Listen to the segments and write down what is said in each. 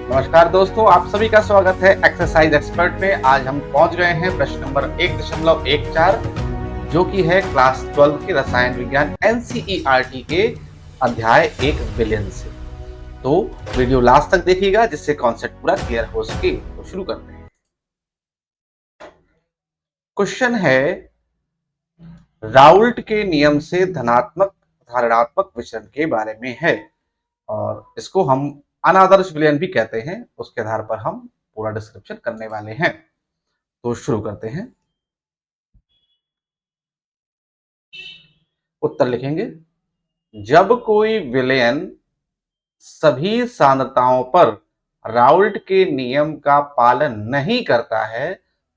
नमस्कार दोस्तों, आप सभी का स्वागत है एक्सरसाइज एक्सपर्ट में। आज हम पहुंच गए हैं प्रश्न नंबर 1.14 जो कि है क्लास 12 के रसायन विज्ञान एनसीईआरटी के अध्याय 1 विलेन से। तो वीडियो लास्ट तक देखिएगा जिससे कॉन्सेप्ट पूरा क्लियर हो सके। तो शुरू करते हैं। क्वेश्चन है, राउल्ट के नियम से धनात्मक ऋणात्मक विचलन के बारे में है और इसको हम अनादर्श विलयन भी कहते हैं। उसके आधार पर हम पूरा डिस्क्रिप्शन करने वाले हैं। तो शुरू करते हैं। उत्तर लिखेंगे। जब कोई विलयन सभी सांद्रताओं पर राउल्ट के नियम का पालन नहीं करता है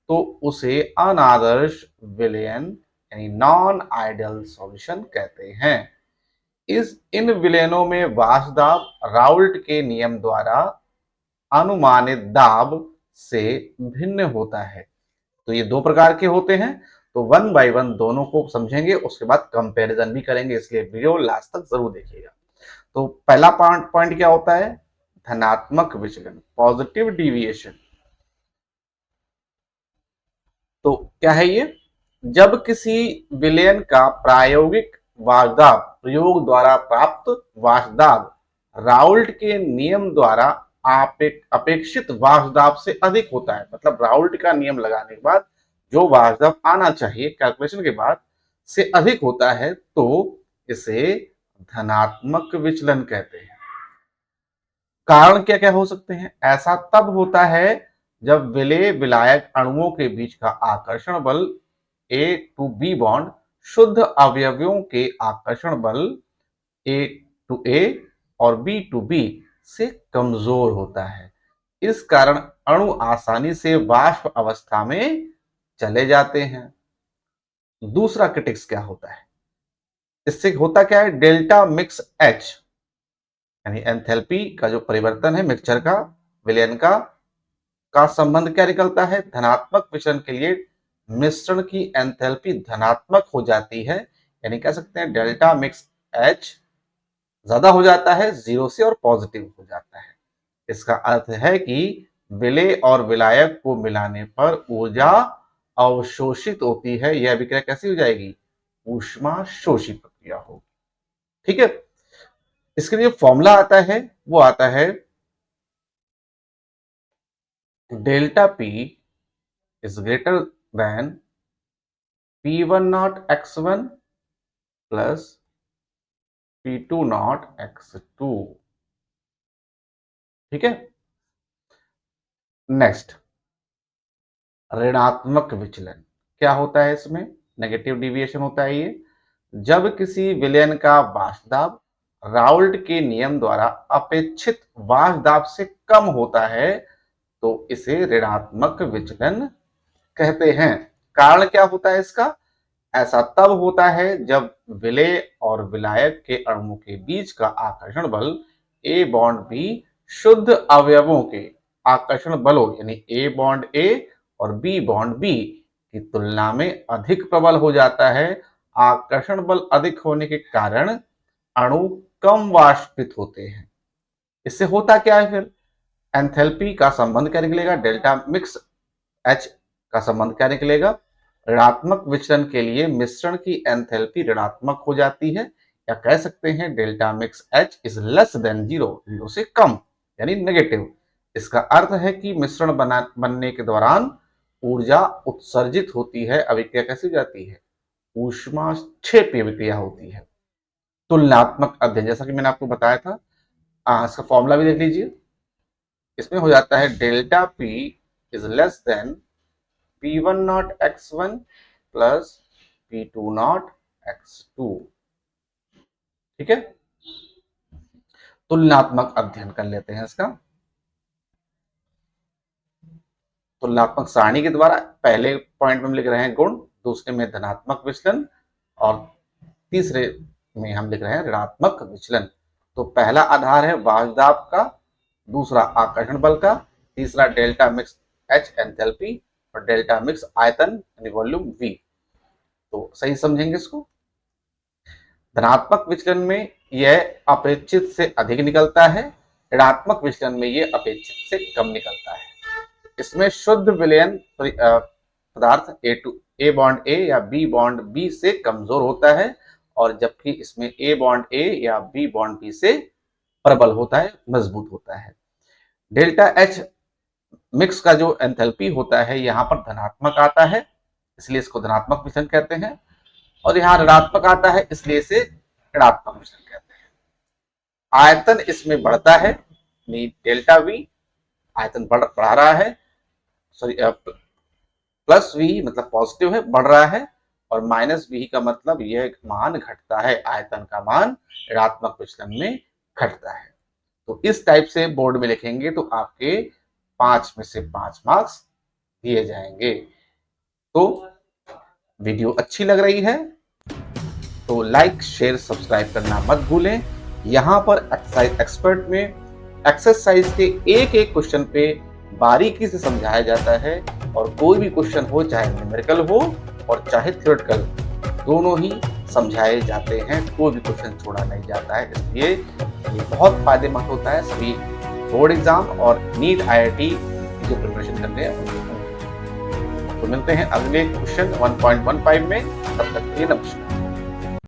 तो उसे अनादर्श विलयन यानी नॉन आइडियल सॉल्यूशन कहते हैं। इन विलयनों में वाष्प दाब राउल्ट के नियम द्वारा अनुमानित दाब से भिन्न होता है। तो ये दो प्रकार के होते हैं। तो वन बाय वन दोनों को समझेंगे, उसके बाद कंपैरिजन भी करेंगे, इसलिए वीडियो लास्ट तक जरूर देखिएगा। तो पहला पॉइंट क्या होता है? धनात्मक विचलन, पॉजिटिव डिविएशन। तो क्या है ये? जब किसी विलयन का प्रायोगिक वाष्पदाब प्रयोग द्वारा प्राप्त वाष्पदाब राउल्ट के नियम द्वारा अपेक्षित वाष्पदाब से अधिक होता है, मतलब राउल्ट का नियम लगाने के बाद जो वाष्पदाब आना चाहिए कैलकुलेशन के बाद से अधिक होता है, तो इसे धनात्मक विचलन कहते हैं। कारण क्या क्या हो सकते हैं? ऐसा तब होता है जब विलेय विलायक अणुओं के बीच का आकर्षण बल A टू B बॉन्ड शुद्ध अवयवों के आकर्षण बल A टू A और B टू B से कमजोर होता है। इस कारण अणु आसानी से वाष्प अवस्था में चले जाते हैं। दूसरा क्रिटिक्स क्या होता है? इससे होता क्या है? डेल्टा मिक्स H यानी एंथैल्पी का जो परिवर्तन है मिक्सचर का, विलयन का संबंध क्या निकलता है? धनात्मक विचलन के लिए मिश्रण की एंथैल्पी धनात्मक हो जाती है, यानी कह सकते हैं डेल्टा मिक्स H ज्यादा हो जाता है जीरो से और पॉजिटिव हो जाता है। इसका अर्थ है कि विलेय और विलायक को मिलाने पर ऊर्जा अवशोषित होती है। यह अभिक्रिया कैसी हो जाएगी? ऊष्मा शोषी प्रक्रिया होगी। ठीक है, इसके लिए फॉर्मूला आता है, वो आता है delta P is greater than P1 not x1 plus P2 not x2। ठीक है, नेक्स्ट ऋणात्मक विचलन क्या होता है? इसमें नेगेटिव डिविएशन होता है। ये जब किसी विलयन का वाष्प दाब राउल्ट के नियम द्वारा अपेक्षित वाष्प दाब से कम होता है तो इसे ऋणात्मक विचलन कहते हैं। कारण क्या होता है इसका? ऐसा तब होता है जब विलेय और विलायक के अणुओं के बीच का आकर्षण बल A बॉन्ड B शुद्ध अवयवों के आकर्षण बलों यानी A बॉन्ड A और B बॉन्ड B की तुलना में अधिक प्रबल हो जाता है। आकर्षण बल अधिक होने के कारण अणु कम वाष्पित होते हैं। इससे होता क्या है फिर? एंथैल्पी का संबंध क्या निकलेगा? डेल्टा मिक्स H का संबंध क्या निकलेगा? ऋणात्मक विचलन के लिए मिश्रण की एंथैल्पी ऋणात्मक हो जाती है, या कह सकते हैं delta mix H is less than zero, zero से कम यानी नेगेटिव। इसका अर्थ है कि मिश्रण बनने के दौरान ऊर्जा उत्सर्जित होती है। अभिक्रिया कैसी हो जाती है? ऊष्मा क्षेपी अभिक्रिया होती है। तुलनात्मक अध्ययन जैसा कि मैंने आपको बताया था, इसका फॉर्मूला भी देख लीजिए। इसमें हो जाता है delta P is less than P1 not x1 plus P2 not x2। ठीक है, तुलनात्मक अध्ययन कर लेते हैं इसका। तुलनात्मक सारणी के द्वारा पहले पॉइंट में हम लिख रहे हैं गुण, दूसरे में धनात्मक विचलन और तीसरे में हम लिख रहे हैं ऋणात्मक विचलन। तो पहला आधार है वाष्प दाब का, दूसरा आकर्षण बल का, तीसरा डेल्टा मिक्स H एंथैल्पी और डेल्टा मिक्स आयतन यानी वॉल्यूम V। तो सही समझेंगे इसको। धनात्मक विचलन में यह अपेक्षित से अधिक निकलता है, ऋणात्मक विचलन में ये अपेक्षित से कम निकलता है। इसमें शुद्ध विलयन पदार्थ ए बॉन्ड ए या बी बॉन्ड बी से कमजोर होता है, और जबकि इसमें ए बॉन्ड ए या बी बॉन्ड बी से प्रबल होता है, मजबूत होता है। डेल्टा एच मिक्स का जो एंथैल्पी होता है यहाँ पर धनात्मक आता है, इसलिए इसको धनात्मक विचलन कहते हैं, और यहाँ ऋणात्मक आता है इसलिए इसे ऋणात्मक विचलन कहते हैं। आयतन इसमें बढ़ता है, डेल्टा वी आयतन बढ़ा रहा है, सॉरी प्लस वी मतलब पॉजिटिव है, बढ़ रहा है, और माइनस वी का मतलब यह मान घटता है, आयतन का मान ऋणात्मक विचलन में घटता है। तो इस टाइप से बोर्ड में लिखेंगे तो आपके 5 में से 5 मार्क्स दिए जाएंगे। तो वीडियो अच्छी लग रही है तो लाइक शेयर सब्सक्राइब करना मत भूलें। यहाँ पर एक्सरसाइज एक्सपर्ट में एक्सरसाइज के एक एक क्वेश्चन पे बारीकी से समझाया जाता है, और कोई भी क्वेश्चन हो, चाहे न्यूमेरिकल हो और चाहे थ्योरेटिकल, दोनों ही समझाए जाते हैं, कोई भी क्वेश्चन छोड़ा नहीं जाता है। इसलिए ये बहुत फायदेमंद होता है सभी बोर्ड एग्जाम और नीट IIT जो प्रिपरेशन कर रहे हैं। तो मिलते हैं अगले क्वेश्चन 1.15 में, तब तक के लिए नमस्कार।